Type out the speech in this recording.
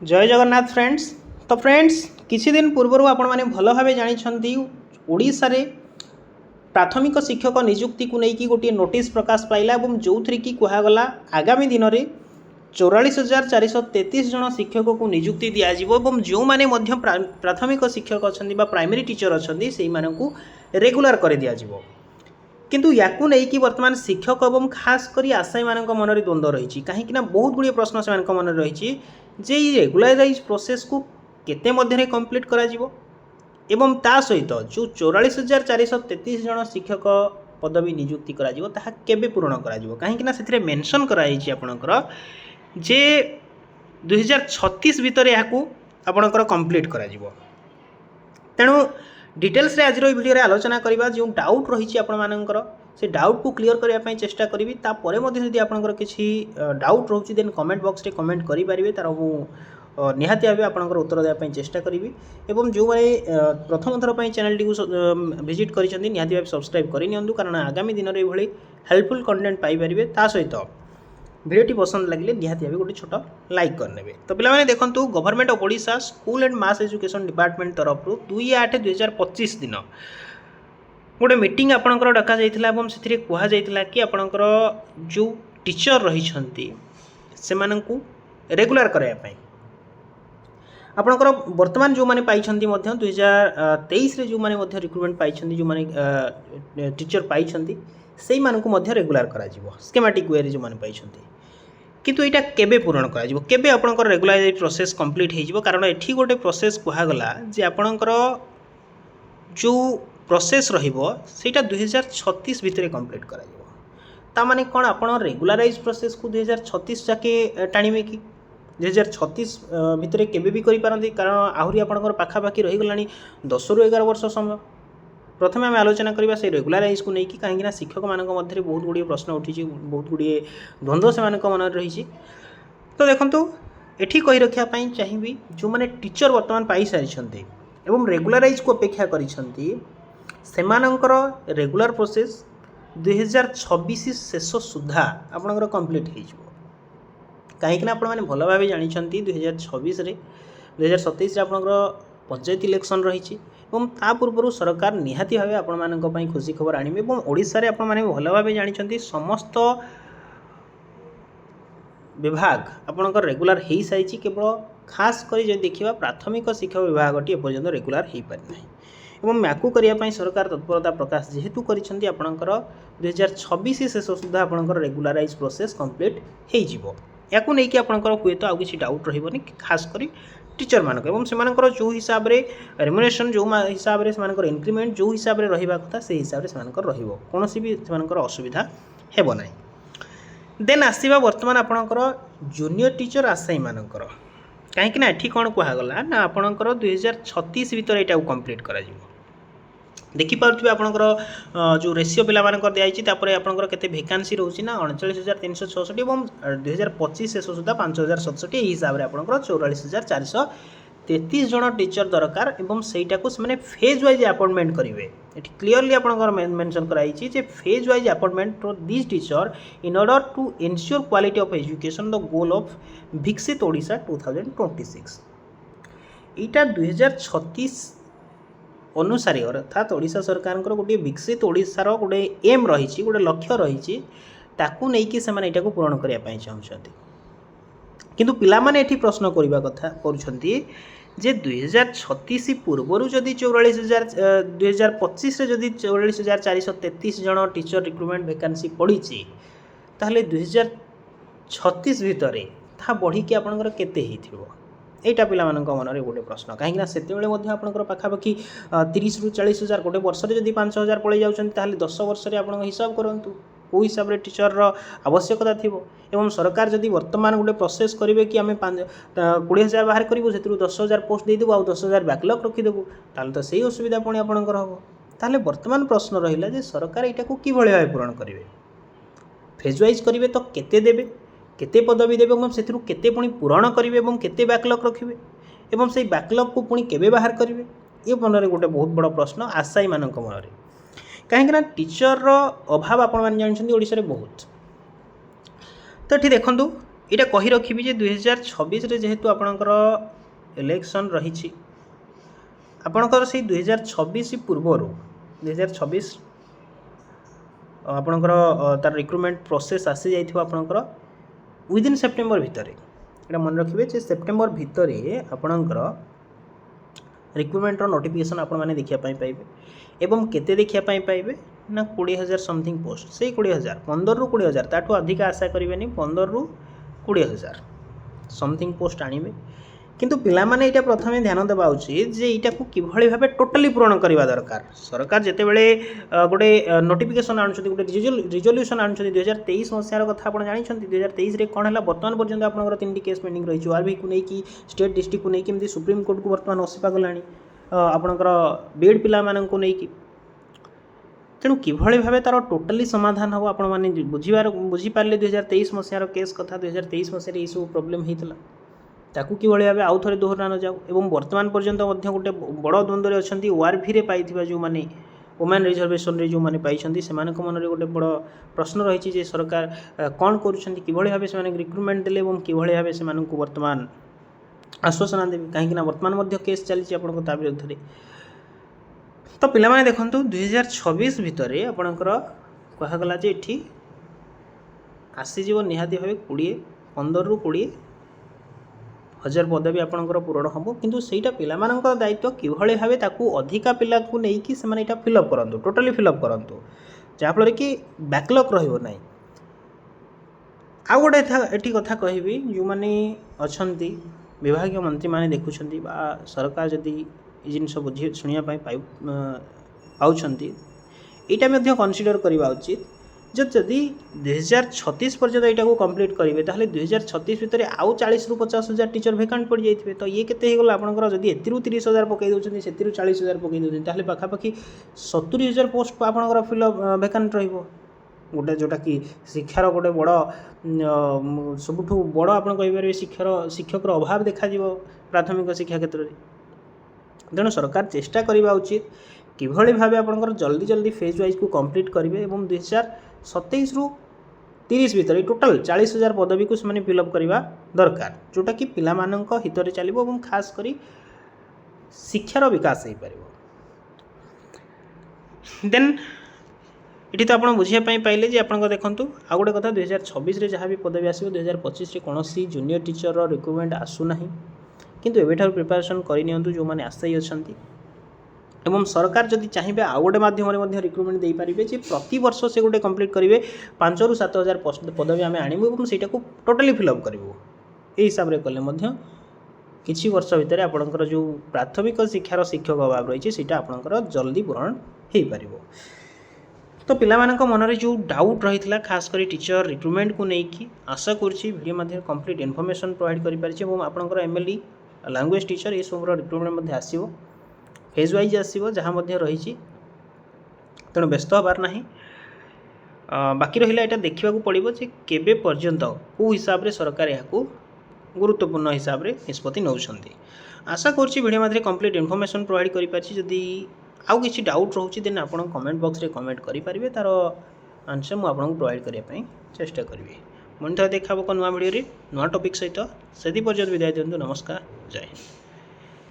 जय जगन्नाथ फ्रेंड्स। तो फ्रेंड्स किसी दिन पूर्व आपण मैंने भल भाव जानते ओडिशा रे प्राथमिक शिक्षक नियुक्ति को लेकिन गोटे नोटिस प्रकाश पाइला जो थी कि कहगला आगामी दिन में 44,433 जन शिक्षक को नियुक्ति दिज्व जो मैंने प्राथमिक शिक्षक अच्छा प्राइमरी टीचर अच्छा से रेगुलर कर दिज्व किंतु याकू नहीं वर्तमान शिक्षक और खास कर आशायी मान मन में द्वंद्व रही कहीं बहुत गुड़िया प्रश्न से मन रही जे रेगुलाराइज प्रोसेस को केते मध्य कंप्लीट करा जीवो एवं ता सहित जो 44,433 जन शिक्षक पदवी नियुक्ति करा जीवो ताहा केबे पूर्ण करा जीवो कहीं से मेंशन कराई आपणकर जे 2036 भितर याकू आपणकर कंप्लीट करा जीवो। तेणु डिटेल्स रे आज वीडियो आलोचना करबा जो डाउट रही आपणमानकर से डाउट को क्लियर करने चेष्टा करी तापर जदि आपंकर किसी डाउट रोचे देन कमेंट बॉक्स रे कमेंट करेंगे तार मु निहाती भाव आपंकर उत्तर देवाई चेष्टा करी एवं जो मैंने प्रथम थर पर चैनल टी विजिट कर निहाती भाव सब्सक्राइब करनी कारण आगामी दिन में ये हेल्पफुल कंटेंट पाइपर ता सहित भिडियोटी पसंद लगे निहाती भाव गोटे छोट लाइक करने। तो पे देखो government of Odisha school and mass education department तरफ 2/8/2025 दिन गोटे मीटिंग आपणकर डका जाइथिला एवं से कहुला कि आपणकर जो टीचर रही से रेगुलर करने आपणकर वर्तमान जो मैंने पाई 2023 जो मैंने रिक्रुटमेंट पाई जो मैंने टीचर पाई से रेगुलर करा स्कीमेटिक वे जो मैंने पाई किंतु यहाँ केबे पूरण करा केबे आपणकर रेगुलर प्रोसेस कंप्लीट हो कारण एठी गोटे प्रोसेस कहगला जे आपणकर जो प्रोसेस रहीटा 2036 भितर कंप्लीट करा माने कौन आपन रेगुलाराइज प्रोसेस को 2036 जाके टाणिबे कि 2036 भितर केबे भी करि पारंती कारण आहुरी आपनकर पाखापाखि रहीगला 10 ରୁ 11 वर्ष समय। प्रथम आम आलोचना करवा से रेगुलाराइज को लेकिन कहीं शिक्षक मान मध्य बहुत गुड़िए प्रश्न उठी बहुत गुड़िए द्वंद्व से मन रही। तो देखो ये कही रखापी चाहिए जो मैंने टीचर वर्तमान पाई सारी एवं रेगुलाराइज को अपेक्षा कर रेगुलर प्रोसेस 2026 शेष सुधा आपंकर कंप्लीट हो कहीं आपने भल भाव जानते 2027 आपंकर पंचायत इलेक्शन रही ता पूर्व सरकार निहाती भाव आपण खुशी खबर आने ओडिशा रे आपण भल भाव जानते समस्त विभाग आपंकर रेगुलर हो सारी केवल खास कर देखा प्राथमिक शिक्षा विभाग एपर्यंत रेगुलर हो पारिना एवं याकू करने सरकार तत्परता प्रकाश जेहेतु करपणकर 2026 शेष सुधा आपंकर रेगुलाराइज प्रोसेस कंप्लीट हो याकू नहीं आपंकर हुए तो आउ कि डाउट रही खास कर टीचर मानक एवं से जो हिसाब से रेम्युनरेशन जो हिसाब से इंक्रीमेंट जो हिसाब से रहा कथा से हिसाब से कौन भी असुविधा हेब ना। देन आसवा बर्तमान आपणकर जूनियर टीचर आशायी मानकर कहीं एठी कौन कहगला ना आपणकर 2036 भितर यहाँ कंप्लीट करा देखिपे आपंकर जो रेसीो पिला दिखाई आपंकर केते वैकेंसी रोचे ना 39,366 और 2025 शेष सुधा 5,067 हिसाब से आपंकर 44,433 जन टीचर दरकार एवं सेटा को से फेज वाइज अपॉइंटमेंट करेंगे ये क्लीयरली आपंकर मेंशन कराई phase wise appointment for this teacher in order to ensure quality of education the goal of विकसित ओडिशा 2026 यहाँ 2036 अनुसार अर्थात ओडिशा सरकार गोटे विकसित ओडिशार गोटे एम रही गोटे लक्ष्य रही ताकू नहीं से यहाँ को पूरण करने चाहते किंतु पिला माने एठी प्रश्न करने कथा करुछंती जे 2036 पूर्व जदि 2025 जदि 44,433 जन टीचर रिक्रुटमेंट वैकेंसी पड़ी ताहले 2036 भितर था बढ़ी कि आपनकर केते हिथिबो एटा पिला मानक मन रे गोटे प्रश्न कहीं से आपंकर पाखापाखि 30 ରୁ 40 हजार गोटे वर्ष जदि 5,000 पड़े जाऊँच 10 वर्ष आप हिसाब करूँ कौ हिसाब से टीचर आवश्यकता थी एवं सरकार जदि वर्तमान गोटे प्रोसेस करेंगे कि आम 20,000 बाहर करूँ से 10,000 पोस्ट देदेबू आ 10,000 बैकलॉग रखीदेबू ताल तो सही असुविधा पुणी आपंकर हम ताहले वर्तमान प्रश्न रहा जे सरकार यहाँ कि भाव पूरण करेंगे फेज वाइज करेंगे तो केते देबे केते पदवी देवे और से केते पुणी पूरण करेंगे और केते बैकलॉग रखिए और से बैकलॉग को पुणी केबे बाहर करेंगे ये मन में गोटे बहुत बड़ प्रश्न आशायी मान मन में कहीं टीचर अभाव आपण मैंने जानते ओडिशा रे बहुत। तो ये देखो ଏଇଟା କହି ରଖିବି ଯେ 2026 ଯେହେତୁ ଆପଣଙ୍କର ଇଲେକ୍ସନ୍ ରହିଛି, ଆପଣଙ୍କର ସେଇ 2026 ପୂର୍ବରୁ 2026 ଆପଣଙ୍କର ତାର ରିକ୍ରୁଟମେଣ୍ଟ ପ୍ରୋସେସ୍ ଆସିଯାଇଥିବ ଆପଣଙ୍କର ୱିଦିନ୍ ସେପ୍ଟେମ୍ବର ଭିତରେ। ଏଇଟା ମନେ ରଖିବେ ଯେ ସେପ୍ଟେମ୍ବର ଭିତରେ ଆପଣଙ୍କର ରିକ୍ରୁଟମେଣ୍ଟର ନୋଟିଫିକେସନ୍ ଆପଣମାନେ ଦେଖିବା ପାଇଁ ପାଇବେ। ଏବଂ କେତେ ଦେଖିବା ପାଇଁ ପାଇବେ ନା 20,000 ସମଥିଙ୍ଗ ପୋଷ୍ଟ, ସେଇ 20,000 15ରୁ 20,000 ତାଠୁ ଅଧିକା ଆଶା କରିବେନି, 15ରୁ 20,000 ସମଥିଙ୍ଗ ପୋଷ୍ଟ ଆଣିବେ। କିନ୍ତୁ ପିଲାମାନେ ଏଇଟା ପ୍ରଥମେ ଧ୍ୟାନ ଦେବା ଉଚିତ ଯେ ଏଇଟାକୁ କିଭଳି ଭାବେ ଟୋଟାଲି ପୂରଣ କରିବା ଦରକାର। ସରକାର ଯେତେବେଳେ ଗୋଟେ ନୋଟିଫିକେସନ୍ ଆଣୁଛନ୍ତି, ଗୋଟେ ରିଜଲ୍ୟୁସନ୍ ଆଣୁଛନ୍ତି 2023 ମସିହାର କଥା ଆପଣ ଜାଣିଛନ୍ତି। 2023ରେ କ'ଣ ହେଲା, ବର୍ତ୍ତମାନ ପର୍ଯ୍ୟନ୍ତ ଆପଣଙ୍କର 3ଟି କେସ୍ ପେଣ୍ଡିଂ ରହିଛି, ORVକୁ ନେଇକି, ଷ୍ଟେଟ୍ ଡିଷ୍ଟ୍ରିକ୍ଟକୁ ନେଇକି, ଏମିତି ସୁପ୍ରିମକୋର୍ଟକୁ ବର୍ତ୍ତମାନ ଆସିବା ଗଲାଣି ଆପଣଙ୍କର ବିଏଡ଼୍ ପିଲାମାନଙ୍କୁ ନେଇକି। ତେଣୁ କିଭଳି ଭାବେ ତା'ର ଟୋଟାଲି ସମାଧାନ ହେବ ଆପଣମାନେ ବୁଝିପାରିଲେ 2023 ମସିହାର କେସ୍ କଥା। 2023 ମସିହାରେ ଏଇସବୁ ପ୍ରୋବ୍ଲେମ୍ ହେଇଥିଲା, ତାକୁ କିଭଳି ଭାବେ ଆଉ ଥରେ ଦୋହରା ନ ଯାଉ। ଏବଂ ବର୍ତ୍ତମାନ ପର୍ଯ୍ୟନ୍ତ ମଧ୍ୟ ଗୋଟେ ବଡ଼ ଦ୍ୱନ୍ଦ୍ୱରେ ଅଛନ୍ତି, ORVରେ ପାଇଥିବା ଯେଉଁମାନେ ଓମେନ୍ ରିଜର୍ଭେସନ୍ରେ ଯେଉଁମାନେ ପାଇଛନ୍ତି, ସେମାନଙ୍କ ମନରେ ଗୋଟେ ବଡ଼ ପ୍ରଶ୍ନ ରହିଛି ଯେ ସରକାର କ'ଣ କରୁଛନ୍ତି, କିଭଳି ଭାବେ ସେମାନେ ରିକ୍ରୁଟମେଣ୍ଟ ଦେଲେ ଏବଂ କିଭଳି ଭାବେ ସେମାନଙ୍କୁ ବର୍ତ୍ତମାନ ଆଶ୍ୱାସନା ଦେବେ, କାହିଁକିନା ବର୍ତ୍ତମାନ ମଧ୍ୟ କେସ୍ ଚାଲିଛି ଆପଣଙ୍କ ତା ବିରୁଦ୍ଧରେ। ତ ପିଲାମାନେ ଦେଖନ୍ତୁ 2026 ଭିତରେ ଆପଣଙ୍କର କୁହାଗଲା ଯେ ଏଠି ଆସିଯିବ ନିହାତି ଭାବେ 15ରୁ 20,000 ପଦବୀ ଆପଣଙ୍କର ପୂରଣ ହେବ। କିନ୍ତୁ ସେଇଟା ପିଲାମାନଙ୍କର ଦାୟିତ୍ୱ କିଭଳି ଭାବେ ତାକୁ ଅଧିକା ପିଲାକୁ ନେଇକି ସେମାନେ ଏଇଟା ଫିଲ୍ଅପ୍ କରନ୍ତୁ, ଟୋଟାଲି ଫିଲ୍ଅପ୍ କରନ୍ତୁ, ଯାହାଫଳରେ କି ବ୍ୟାକ୍ଲଗ୍ ରହିବ ନାହିଁ। ଆଉ ଗୋଟେ ଏଠି କଥା କହିବି, ଯେଉଁମାନେ ଅଛନ୍ତି ବିଭାଗୀୟ ମନ୍ତ୍ରୀମାନେ ଦେଖୁଛନ୍ତି ବା ସରକାର ଯଦି ଏ ଜିନିଷ ଶୁଣିବା ପାଇଁ ପାଉଛନ୍ତି, ଏଇଟା ମଧ୍ୟ କନସିଡର୍ କରିବା ଉଚିତ ଯେ ଯଦି 2036 ପର୍ଯ୍ୟନ୍ତ ଏଇଟାକୁ କମ୍ପ୍ଲିଟ୍ କରିବେ, ତାହେଲେ 2036 ଭିତରେ ଆଉ 40ରୁ 50,000 ଟିଚର ଭେକାଣ୍ଟ ପଡ଼ିଯାଇଥିବେ। ତ ଇଏ କେତେ ହେଇଗଲା ଆପଣଙ୍କର, ଯଦି ଏଥିରୁ 30,000 ପକାଇ ଦେଉଛନ୍ତି, ସେଥିରୁ 40,000 ପକାଇ ଦେଉଛନ୍ତି, ତାହେଲେ ପାଖାପାଖି 70,000 ପୋଷ୍ଟ ଆପଣଙ୍କର ଭେକାଣ୍ଟ ରହିବ। ଗୋଟେ ଯେଉଁଟାକି ଶିକ୍ଷାର ଗୋଟେ ବଡ଼ ସବୁଠୁ ବଡ଼ ଆପଣ କହିପାରିବେ ଶିକ୍ଷକର ଅଭାବ ଦେଖାଯିବ ପ୍ରାଥମିକ ଶିକ୍ଷା କ୍ଷେତ୍ରରେ। ତେଣୁ ସରକାର ଚେଷ୍ଟା କରିବା ଉଚିତ କିଭଳି ଭାବେ ଆପଣଙ୍କର ଜଲ୍ଦି ଫେଜ୍ ୱାଇଜ୍କୁ କମ୍ପ୍ଲିଟ୍ କରିବେ ଏବଂ 2027ରୁ 30 ଭିତରେ ଟୋଟାଲ୍ 40,000 ପଦବୀକୁ ସେମାନେ ଫିଲ୍ଅପ୍ କରିବା ଦରକାର, ଯେଉଁଟାକି ପିଲାମାନଙ୍କ ହିତରେ ଚାଲିବ ଏବଂ ଖାସ୍ କରି ଶିକ୍ଷାର ବିକାଶ ହୋଇପାରିବ। ଦେନ୍ ଏଠି ତ ଆପଣ ବୁଝିବା ପାଇଁ ପାଇଲେ ଯେ ଆପଣଙ୍କ ଦେଖନ୍ତୁ ଆଉ ଗୋଟେ କଥା, 2026ରେ ଯାହା ବି ପଦବୀ ଆସିବ, 2025ରେ କୌଣସି ଜୁନିୟର ଟିଚରର ରିକ୍ରୁଟମେଣ୍ଟ ଆସୁନାହିଁ। କିନ୍ତୁ ଏବେଠାରୁ ପ୍ରିପାରେସନ୍ କରିନିଅନ୍ତୁ ଯେଉଁମାନେ ଆଶାୟୀ ଅଛନ୍ତି। ଏବଂ ସରକାର ଯଦି ଚାହିଁବେ ଆଉ ଗୋଟେ ମାଧ୍ୟମରେ ମଧ୍ୟ ରିକ୍ରୁଟମେଣ୍ଟ ଦେଇପାରିବେ ଯେ ପ୍ରତିବର୍ଷ ସେ ଗୋଟେ କମ୍ପ୍ଲିଟ୍ କରିବେ, 5ରୁ 7,000 ପଦବୀ ଆମେ ଆଣିବୁ ଏବଂ ସେଇଟାକୁ ଟୋଟାଲି ଫିଲ୍ଅପ୍ କରିବୁ। ଏହି ହିସାବରେ କଲେ ମଧ୍ୟ କିଛି ବର୍ଷ ଭିତରେ ଆପଣଙ୍କର ଯେଉଁ ପ୍ରାଥମିକ ଶିକ୍ଷାର ଶିକ୍ଷକ ଅଭାବ ରହିଛି ସେଇଟା ଆପଣଙ୍କର ଜଲ୍ଦି ପୂରଣ ହୋଇପାରିବ। ତ ପିଲାମାନଙ୍କ ମନରେ ଯେଉଁ ଡାଉଟ୍ ରହିଥିଲା ଖାସ୍ କରି ଟିଚର ରିକ୍ରୁଟମେଣ୍ଟକୁ ନେଇକି, ଆଶା କରୁଛି ଭିଡ଼ିଓ ମାଧ୍ୟମରେ କମ୍ପ୍ଲିଟ୍ ଇନଫର୍ମେସନ୍ ପ୍ରୋଭାଇଡ଼ କରିପାରିଛି ଏବଂ ଆପଣଙ୍କର MLE ଲାଙ୍ଗୁଏଜ୍ ଟିଚର ଏସବୁର ରିକ୍ରୁଟମେଣ୍ଟ ମଧ୍ୟ ଆସିବ, ଫେଜ୍ ୱାଇଜ୍ ଆସିବ ଯାହା ମଧ୍ୟ ରହିଛି। ତେଣୁ ବ୍ୟସ୍ତ ହେବାର ନାହିଁ। ବାକି ରହିଲା ଏଇଟା ଦେଖିବାକୁ ପଡ଼ିବ ଯେ କେବେ ପର୍ଯ୍ୟନ୍ତ କେଉଁ ହିସାବରେ ସରକାର ଏହାକୁ ଗୁରୁତ୍ୱପୂର୍ଣ୍ଣ ହିସାବରେ ନିଷ୍ପତ୍ତି ନେଉଛନ୍ତି। ଆଶା କରୁଛି ଭିଡ଼ିଓ ମାଧ୍ୟମରେ କମ୍ପ୍ଲିଟ୍ ଇନଫର୍ମେସନ୍ ପ୍ରୋଭାଇଡ଼ କରିପାରିଛି। ଯଦି ଆଉ କିଛି ଡାଉଟ୍ ରହୁଛି ଦେନ୍ ଆପଣ କମେଣ୍ଟ ବକ୍ସରେ କମେଣ୍ଟ କରିପାରିବେ, ତା'ର ଆନ୍ସର୍ ମୁଁ ଆପଣଙ୍କୁ ପ୍ରୋଭାଇଡ଼ କରିବା ପାଇଁ ଚେଷ୍ଟା କରିବି। ପୁଣି ଥରେ ଦେଖା ହେବ ଏକ ନୂଆ ଭିଡ଼ିଓରେ ନୂଆ ଟପିକ୍ ସହିତ। ସେଥି ପର୍ଯ୍ୟନ୍ତ ବିଦାୟ ଦିଅନ୍ତୁ। ନମସ୍କାର, ଜୟ ହିନ୍ଦ।